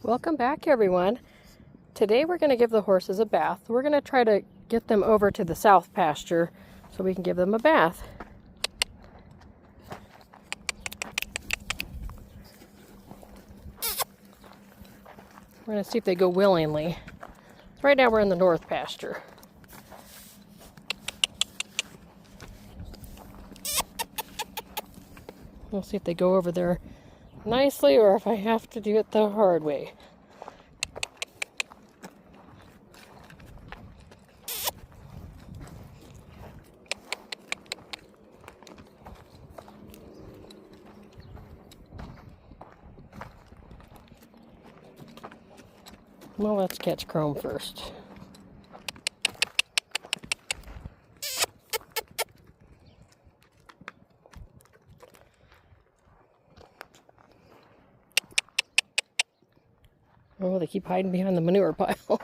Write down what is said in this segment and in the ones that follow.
Welcome back, everyone. Today we're going to give the horses a bath. We're going to try to get them over to the south pasture so we can give them a bath. We're going to see if they go willingly. Right now we're in the north pasture. We'll see if they go over there nicely or if I have to do it the hard way. Well, let's catch Chrome first. Oh, they keep hiding behind the manure pile.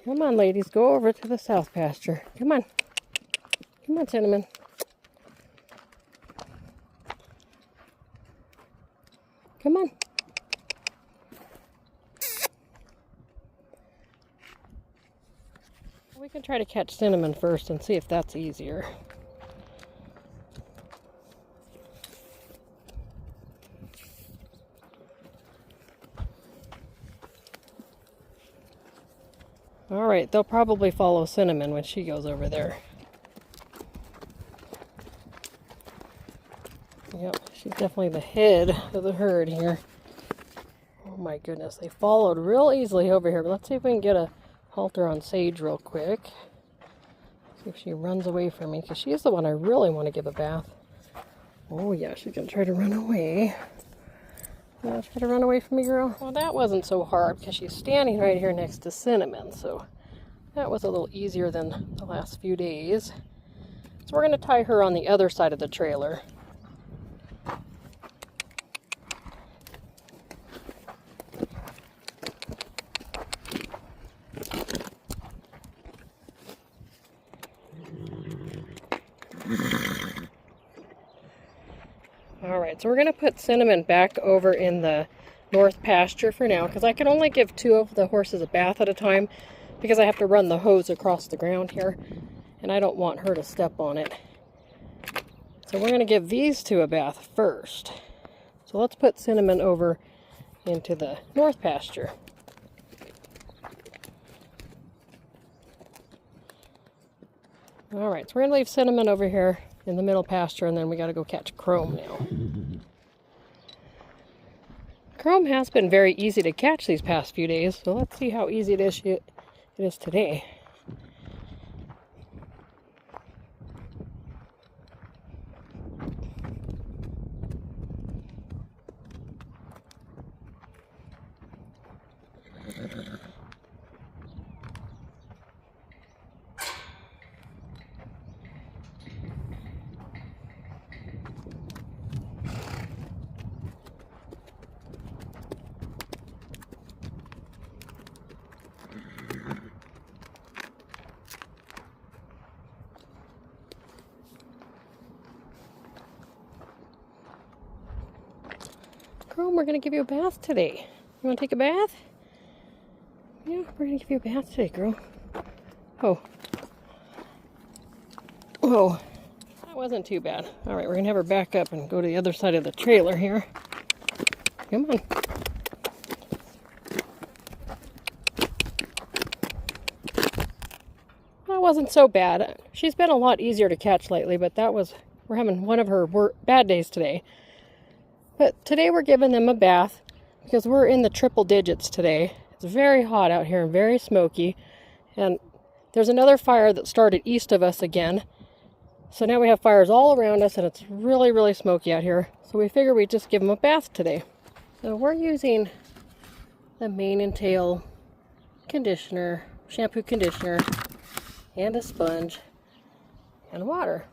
Come on, ladies, go over to the south pasture. Come on. Come on, Cinnamon. Come on. We can try to catch Cinnamon first and see if that's easier. Alright, they'll probably follow Cinnamon when she goes over there. Yep, she's definitely the head of the herd here. Oh my goodness, they followed real easily over here. But let's see if we can get a halter on Sage real quick. See if she runs away from me, because she's the one I really want to give a bath. Oh yeah, she's going to try to run away. Try to run away from me, girl. Well, that wasn't so hard because she's standing right here next to Cinnamon, so that was a little easier than the last few days. So we're going to tie her on the other side of the trailer. Alright, so we're going to put Cinnamon back over in the north pasture for now, because I can only give 2 of the horses a bath at a time, because I have to run the hose across the ground here, and I don't want her to step on it. So we're going to give these 2 a bath first. So let's put Cinnamon over into the north pasture. Alright, so we're going to leave Cinnamon over here in the middle pasture, and then we got to go catch Chrome now. Chrome has been very easy to catch these past few days, so let's see how easy it is today. Chrome, we're going to give you a bath today. You want to take a bath? Yeah, we're going to give you a bath today, girl. Oh. Oh. That wasn't too bad. Alright, we're going to have her back up and go to the other side of the trailer here. Come on. That wasn't so bad. She's been a lot easier to catch lately, but we're having one of her bad days today. But today we're giving them a bath because we're in the triple digits today. It's very hot out here and very smoky. And there's another fire that started east of us again. So now we have fires all around us and it's really, really smoky out here. So we figured we'd just give them a bath today. So we're using the mane and tail conditioner, shampoo conditioner, and a sponge and water.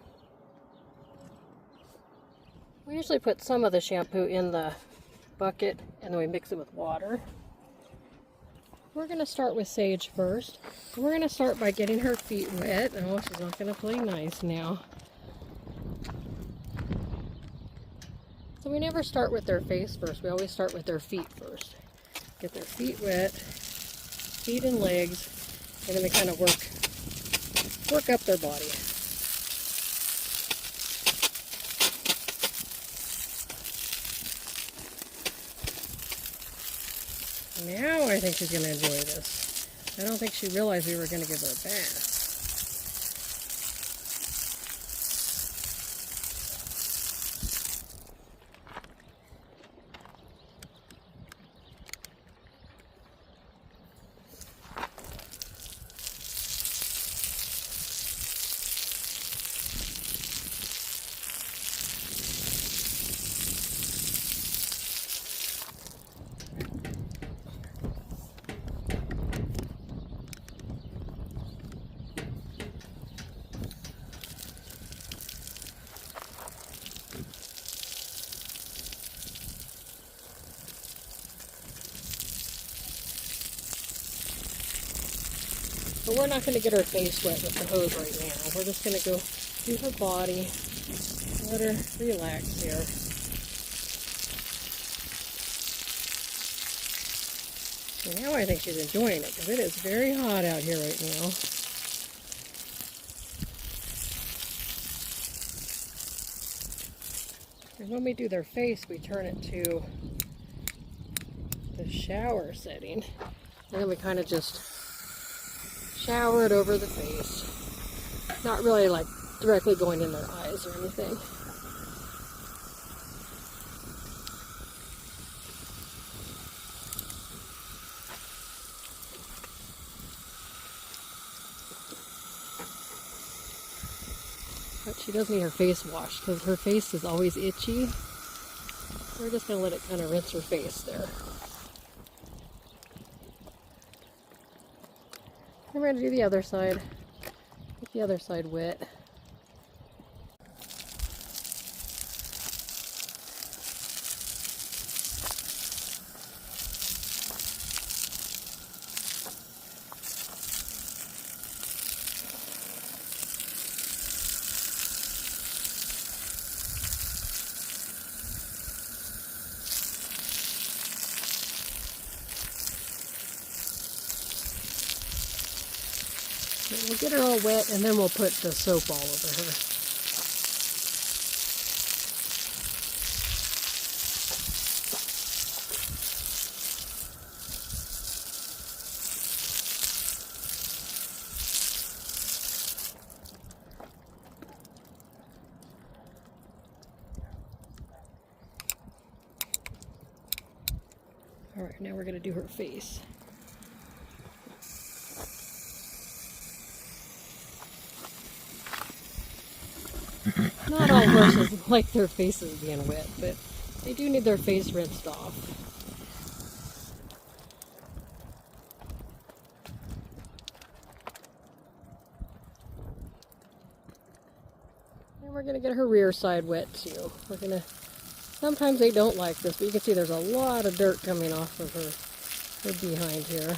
We usually put some of the shampoo in the bucket and then we mix it with water. we're going to start with Sage first. We're going to start by getting her feet wet. Oh, she's not going to play nice now. So we never start with their face first. We always start with their feet first. Get their feet wet, feet and legs, and then we kind of work up their body. Now I think she's going to enjoy this. I don't think she realized we were going to give her a bath. But we're not going to get her face wet with the hose right now. We're just going to go do her body, let her relax here. And now I think she's enjoying it because it is very hot out here right now. And when we do their face, we turn it to the shower setting. And then we kind of just shower it over the face. Not really like directly going in their eyes or anything. But she does need her face washed because her face is always itchy. We're just going to let it kind of rinse her face there. I'm ready to do the other side. Get the other side wet. We'll get her all wet and then we'll put the soap all over her. Alright, now we're going to do her face. Not all horses like their faces being wet, but they do need their face rinsed off. And we're going to get her rear side wet too. We're going to, sometimes they don't like this, but you can see there's a lot of dirt coming off of her behind here.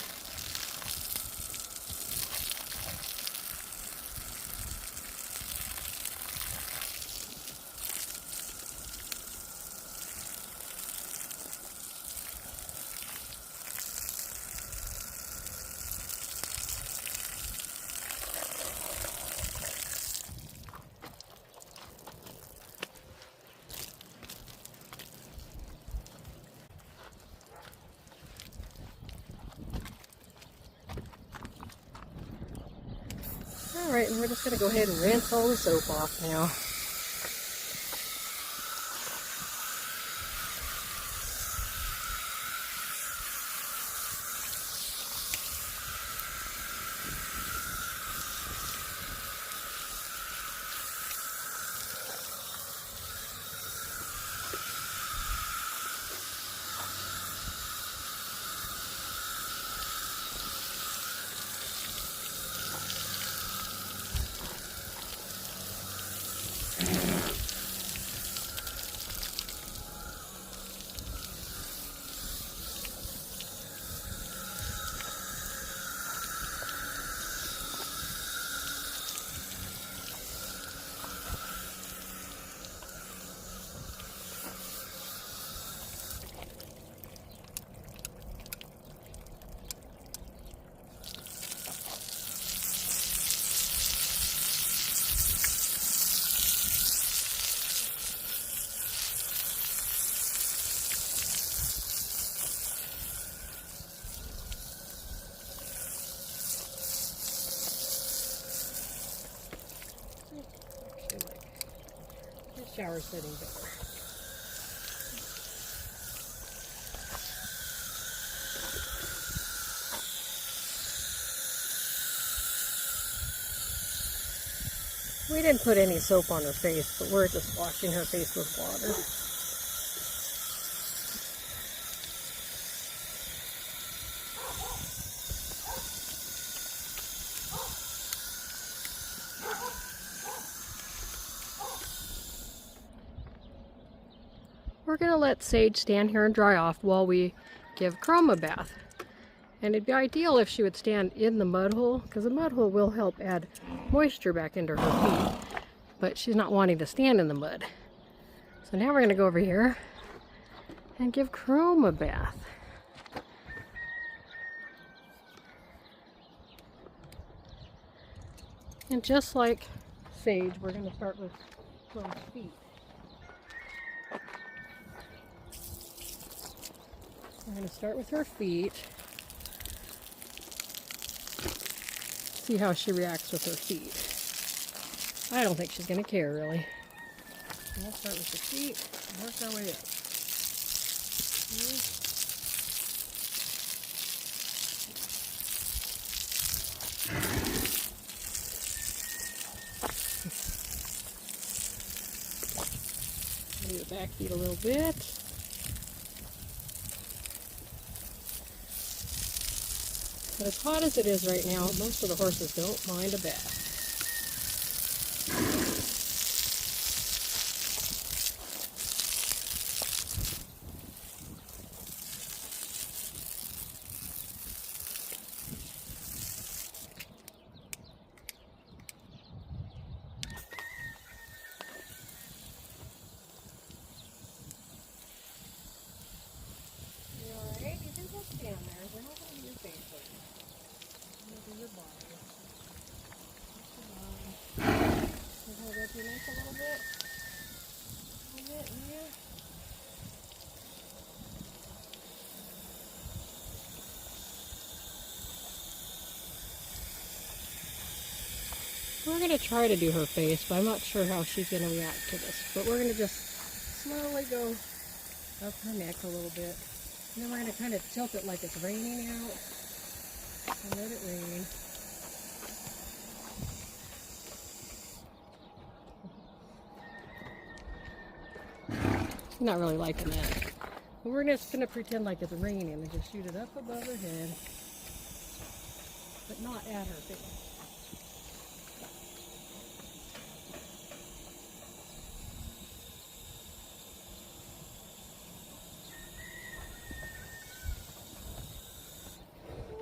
Alright, and we're just going to go ahead and rinse all the soap off now. shower setting better. We didn't put any soap on her face, but we're just washing her face with water. We're going to let Sage stand here and dry off while we give Chrome a bath. And it'd be ideal if she would stand in the mud hole, because the mud hole will help add moisture back into her feet. But she's not wanting to stand in the mud. So now we're going to go over here and give Chrome a bath. And just like Sage, we're going to start with Chrome's feet. We're going to start with her feet. See how she reacts with her feet. I don't think she's going to care, really. We'll start with the feet and work our way up. Move the back feet a little bit. But as hot as it is right now, most of the horses don't mind a bath. You alright? You can just stand there. We're not going to do your face right now. We're going to do your body. We're going to go through this a little bit. A little bit in here. We're going to try to do her face, but I'm not sure how she's going to react to this. But we're going to just slowly go up her neck a little bit. And then we're going to kind of tilt it like it's raining out. And let it rain. She's not really liking that. But we're just going to pretend like it's raining and just shoot it up above her head. But not at her face.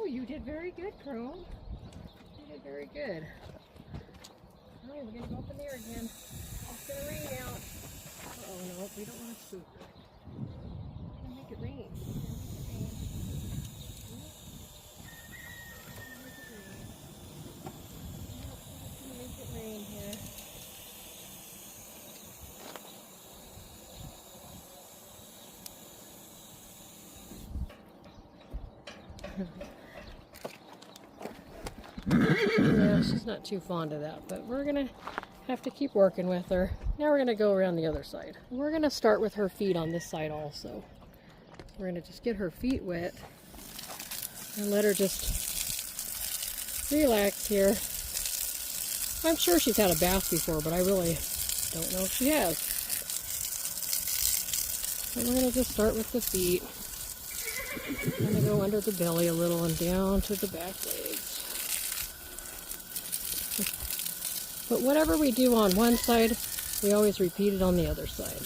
You did very good, Chrome. You did very good. Alright, we're going to go up in there again. It's going to rain out. Uh-oh, no, we don't want to spook her. We're going to make it rain. We're going to make it rain here. Yeah, she's not too fond of that, but we're gonna have to keep working with her. Now we're gonna go around the other side. We're gonna start with her feet on this side also. We're gonna just get her feet wet and let her just relax here. I'm sure she's had a bath before, but I really don't know if she has. So we're gonna just start with the feet. I'm gonna go under the belly a little and down to the back legs. But whatever we do on one side, we always repeat it on the other side.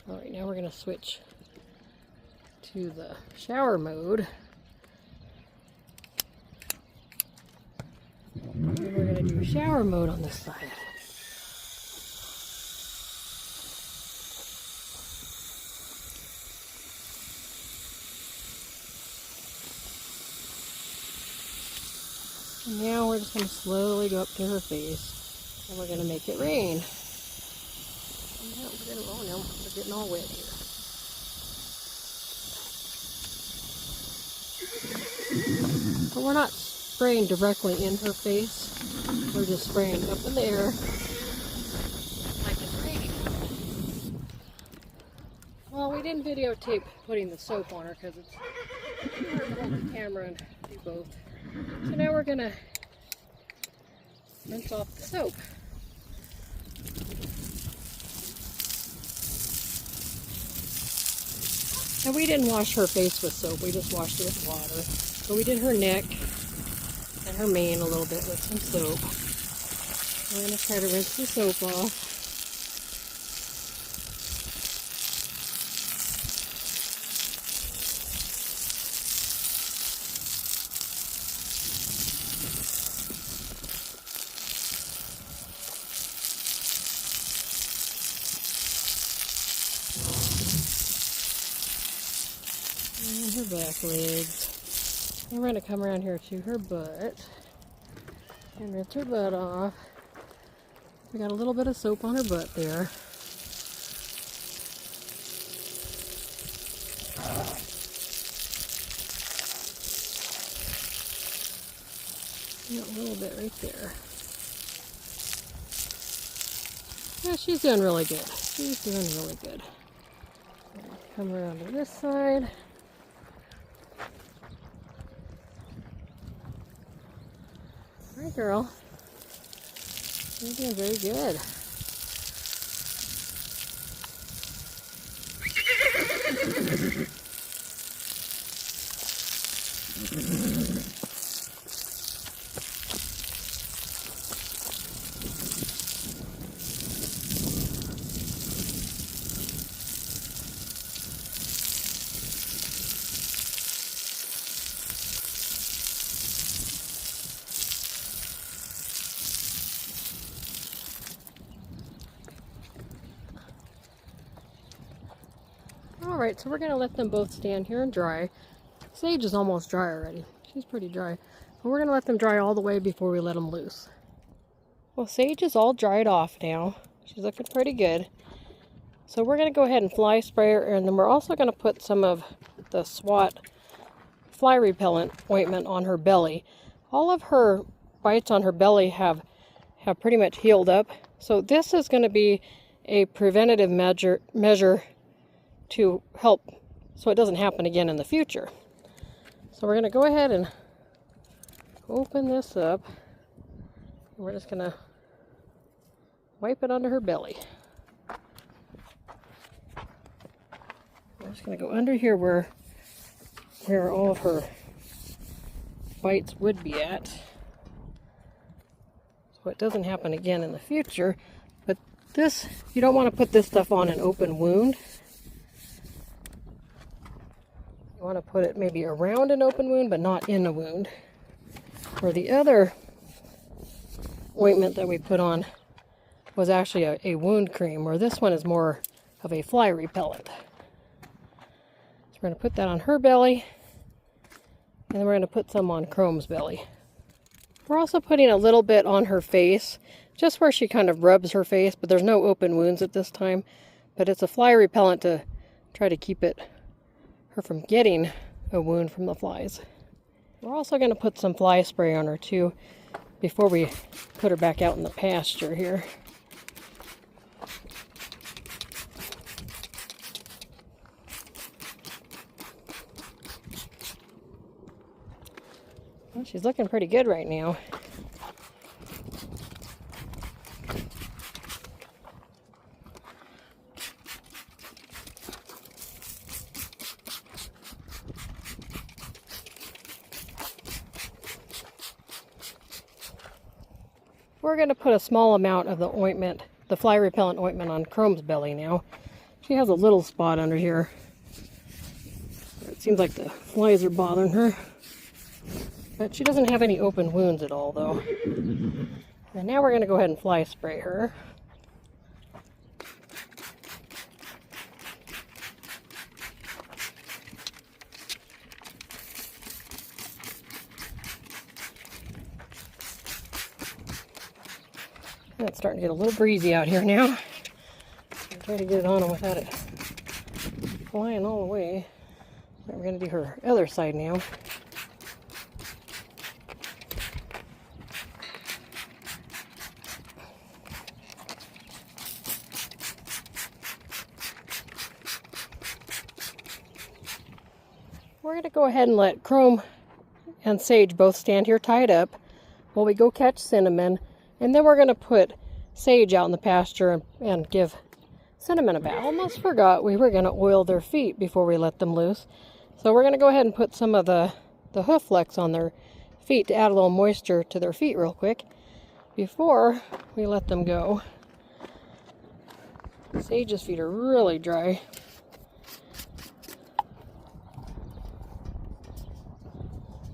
Alright, now we're going to switch to the shower mode. And we're going to do shower mode on this side. And now we're just going to slowly go up to her face, and we're going to make it rain. Oh no, we're getting all wet here. But we're not spraying directly in her face. We're just spraying up in the air like it's raining. Well, we didn't videotape putting the soap on her because it's too hard to hold the camera and do both. So now we're gonna rinse off the soap. And we didn't wash her face with soap, we just washed it with water. But we did her neck and her mane a little bit with some soap. We're going to try to rinse the soap off. And her back legs. And we're going to come around here to her butt and rinse her butt off. We got a little bit of soap on her butt there. And a little bit right there. Yeah, she's doing really good. She's doing really good. Come around to this side. Hi, girl. You're doing very good. Alright, so we're going to let them both stand here and dry. Sage is almost dry already. She's pretty dry. But we're going to let them dry all the way before we let them loose. Well, Sage is all dried off now. She's looking pretty good. So we're going to go ahead and fly spray her, and then we're also going to put some of the SWAT fly repellent ointment on her belly. All of her bites on her belly have pretty much healed up. So this is going to be a preventative measure to help so it doesn't happen again in the future. So we're going to go ahead and open this up. And we're just going to wipe it onto her belly. We're just going to go under here where all of her bites would be at, so it doesn't happen again in the future. But this, you don't want to put this stuff on an open wound. You want to put it maybe around an open wound, but not in a wound. Where the other ointment that we put on was actually a wound cream, where this one is more of a fly repellent. So we're going to put that on her belly, and then we're going to put some on Chrome's belly. We're also putting a little bit on her face, just where she kind of rubs her face, but there's no open wounds at this time. But it's a fly repellent to try to keep her from getting a wound from the flies. We're also going to put some fly spray on her too before we put her back out in the pasture here. Well, she's looking pretty good right now. We're going to put a small amount of the ointment, the fly repellent ointment, on Chrome's belly now. She has a little spot under here. It seems like the flies are bothering her. But she doesn't have any open wounds at all, though. And now we're going to go ahead and fly spray her. And it's starting to get a little breezy out here now. I'll try to get it on without it flying all the way. We're going to do her other side now. We're going to go ahead and let Chrome and Sage both stand here tied up while we go catch Cinnamon, and then we're going to put Sage out in the pasture and give Cinnamon a bath. Almost forgot we were going to oil their feet before we let them loose. So we're going to go ahead and put some of the hoof flecks on their feet to add a little moisture to their feet real quick before we let them go. Sage's feet are really dry.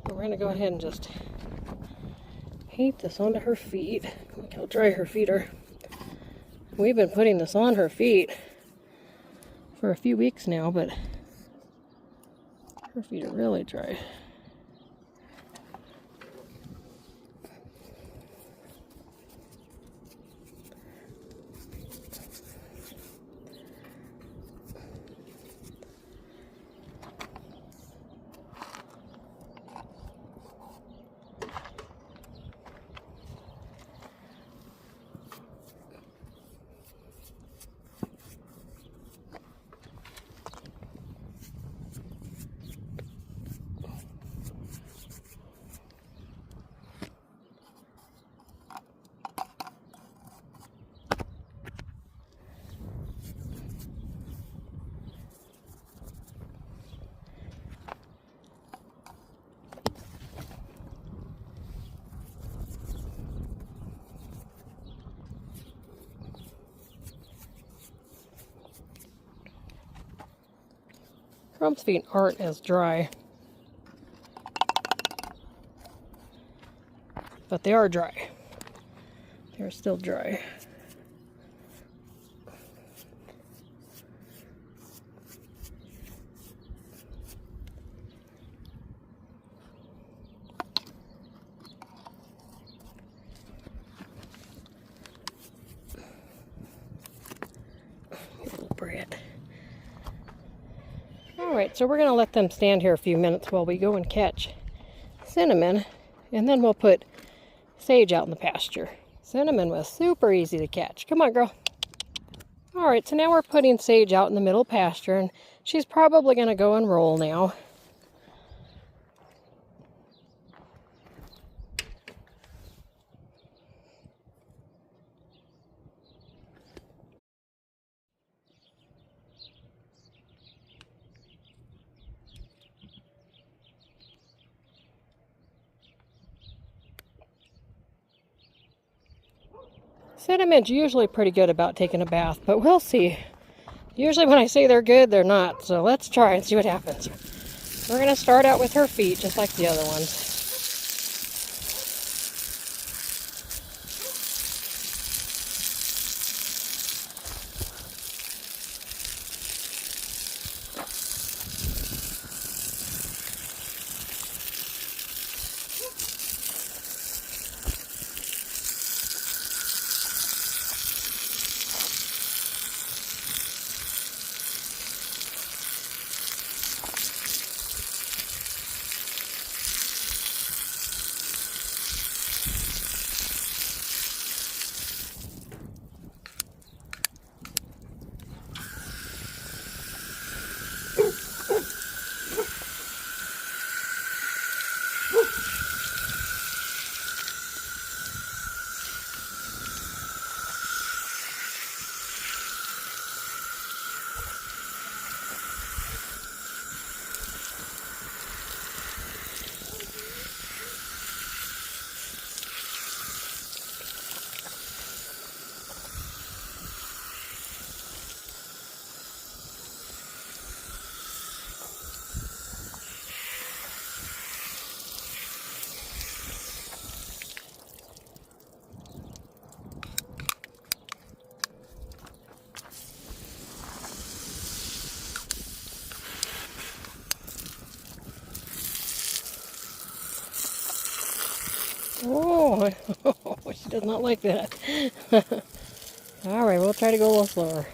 We're going to go ahead and just paint this onto her feet. Look how dry her feet are. We've been putting this on her feet for a few weeks now, but her feet are really dry. Chrome's feet aren't as dry, but they are dry. They're still dry. Little brat. Alright, so we're going to let them stand here a few minutes while we go and catch Cinnamon, and then we'll put Sage out in the pasture. Cinnamon was super easy to catch. Come on, girl. Alright, so now we're putting Sage out in the middle pasture, and she's probably going to go and roll now. Cinnamon's usually pretty good about taking a bath, but we'll see. Usually when I say they're good, they're not. So let's try and see what happens. We're going to start out with her feet, just like the other ones. Oh, she does not like that. Alright, we'll try to go a little slower.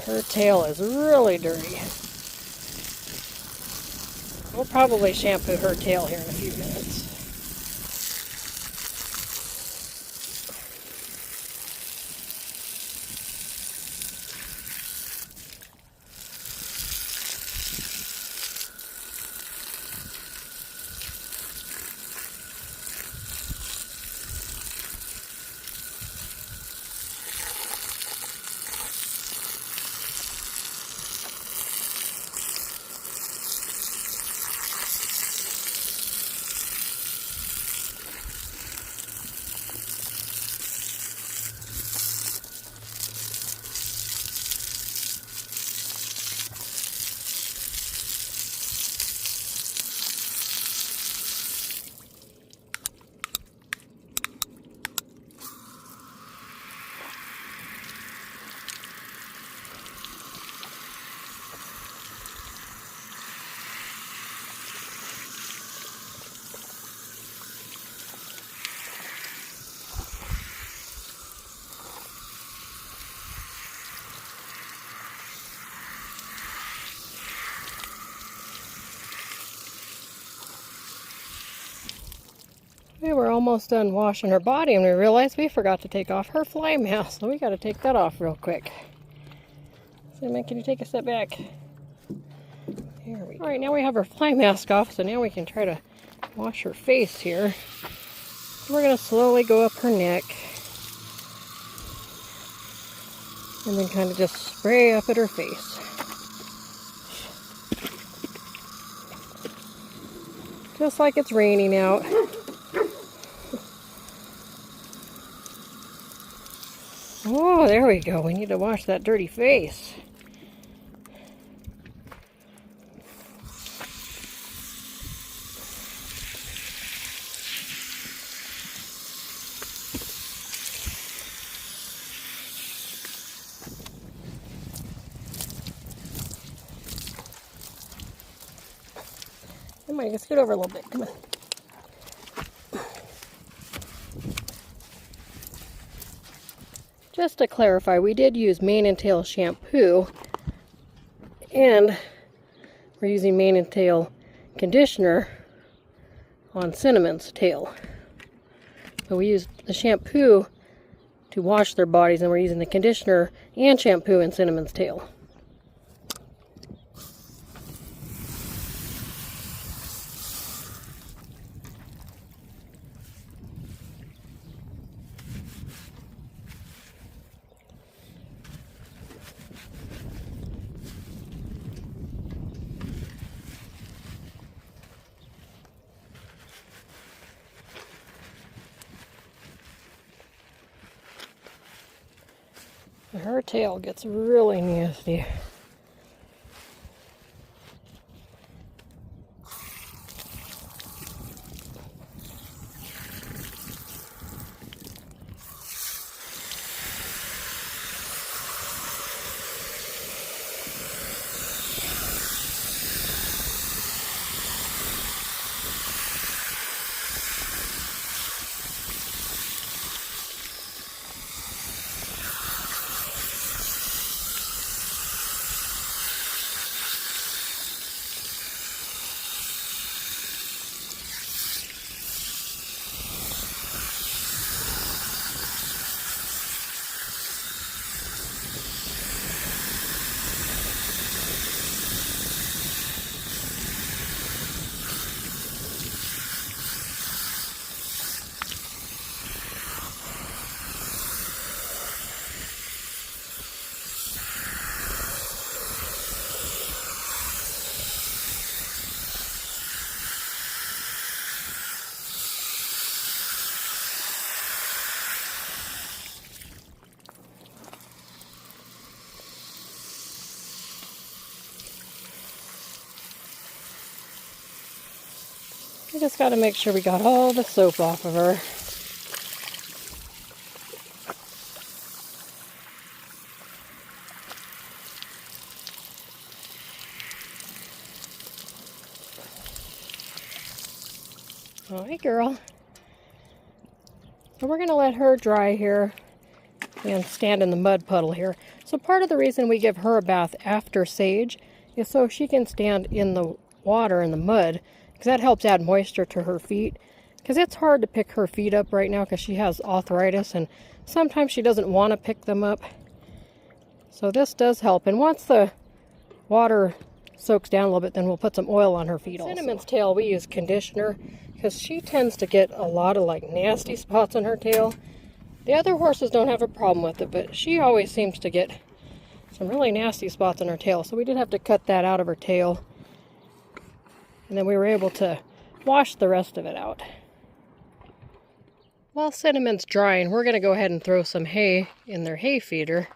Her tail is really dirty. We'll probably shampoo her tail here in a few minutes. We were almost done washing her body and we realized we forgot to take off her fly mask, so we got to take that off real quick. Cinnamon, can you take a step back? There we go. Alright, now we have her fly mask off, so now we can try to wash her face here. We're going to slowly go up her neck and then kind of just spray up at her face. Just like it's raining out. Oh, there we go. We need to wash that dirty face. Come on, you can scoot over a little bit. Come on. Just to clarify, we did use mane and tail shampoo, and we're using mane and tail conditioner on Cinnamon's tail. So we used the shampoo to wash their bodies, and we're using the conditioner and shampoo in Cinnamon's tail. Her tail gets really nasty. We just got to make sure we got all the soap off of her. All right, girl. So we're going to let her dry here and stand in the mud puddle here. So part of the reason we give her a bath after Sage is so she can stand in the water and the mud, because that helps add moisture to her feet. Because it's hard to pick her feet up right now because she has arthritis, and sometimes she doesn't want to pick them up. So this does help. And once the water soaks down a little bit, then we'll put some oil on her feet also. Cinnamon's tail, we use conditioner because she tends to get a lot of like nasty spots on her tail. The other horses don't have a problem with it, but she always seems to get some really nasty spots on her tail. So we did have to cut that out of her tail. And then we were able to wash the rest of it out. While Cinnamon's drying, we're going to go ahead and throw some hay in their hay feeder.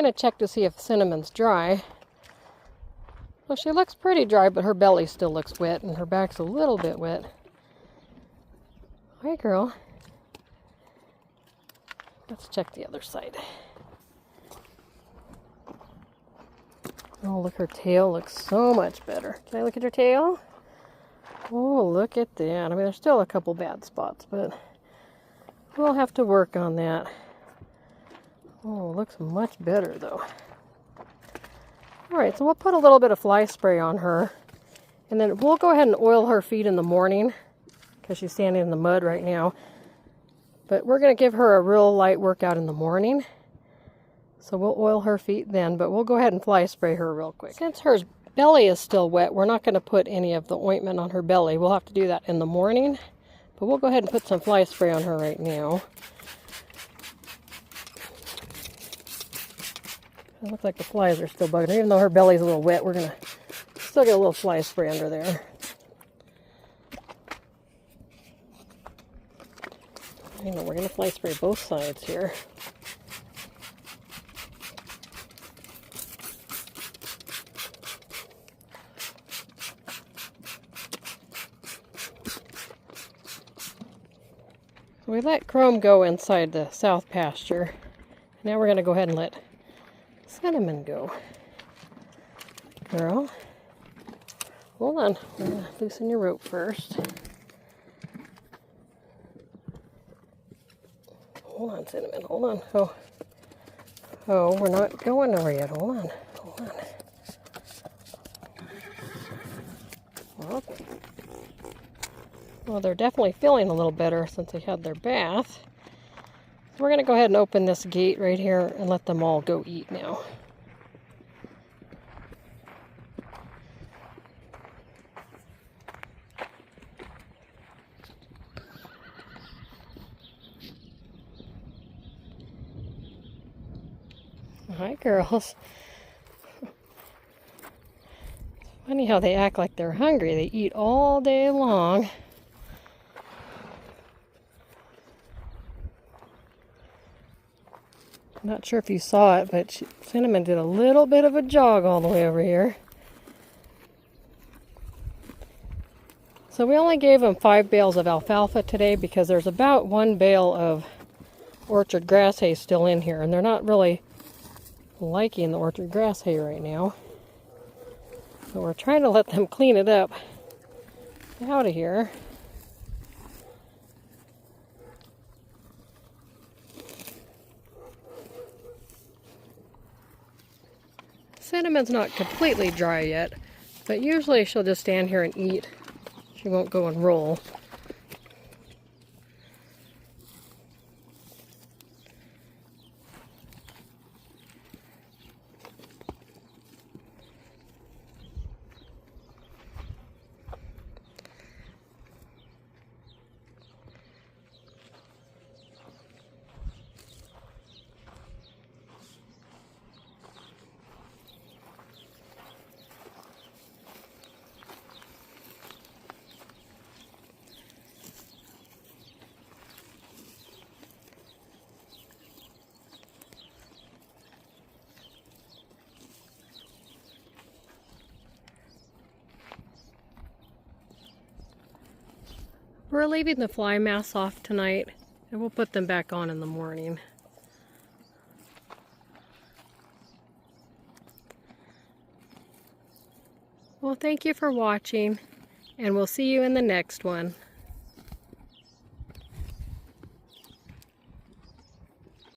going to check to see if Cinnamon's dry. Well, she looks pretty dry, but her belly still looks wet, and her back's a little bit wet. Hi, girl. Let's check the other side. Oh, look, her tail looks so much better. Can I look at her tail? Oh, look at that. I mean, there's still a couple bad spots, but we'll have to work on that. Oh, it looks much better, though. Alright, so we'll put a little bit of fly spray on her. And then we'll go ahead and oil her feet in the morning, because she's standing in the mud right now. But we're going to give her a real light workout in the morning. So we'll oil her feet then, but we'll go ahead and fly spray her real quick. Since her belly is still wet, we're not going to put any of the ointment on her belly. We'll have to do that in the morning. But we'll go ahead and put some fly spray on her right now. It looks like the flies are still bugging her. Even though her belly's a little wet, we're going to still get a little fly spray under there. I know, we're going to fly spray both sides here. So we let Chrome go inside the south pasture. Now we're going to go ahead and let Cinnamon go. Girl, hold on. We're going to loosen your rope first. Hold on, Cinnamon. Hold on. Oh, we're not going nowhere yet. Hold on. Hold on. Well, they're definitely feeling a little better since they had their bath. So we're going to go ahead and open this gate right here and let them all go eat now. Hi, girls. Funny how they act like they're hungry. They eat all day long. Not sure if you saw it, but Cinnamon did a little bit of a jog all the way over here. So we only gave them 5 bales of alfalfa today because there's about 1 bale of orchard grass hay still in here, and they're not really liking the orchard grass hay right now. So we're trying to let them clean it up out of here. Cinnamon's not completely dry yet, but usually she'll just stand here and eat. She won't go and roll. We're leaving the fly masks off tonight, and we'll put them back on in the morning. Well, thank you for watching, and we'll see you in the next one.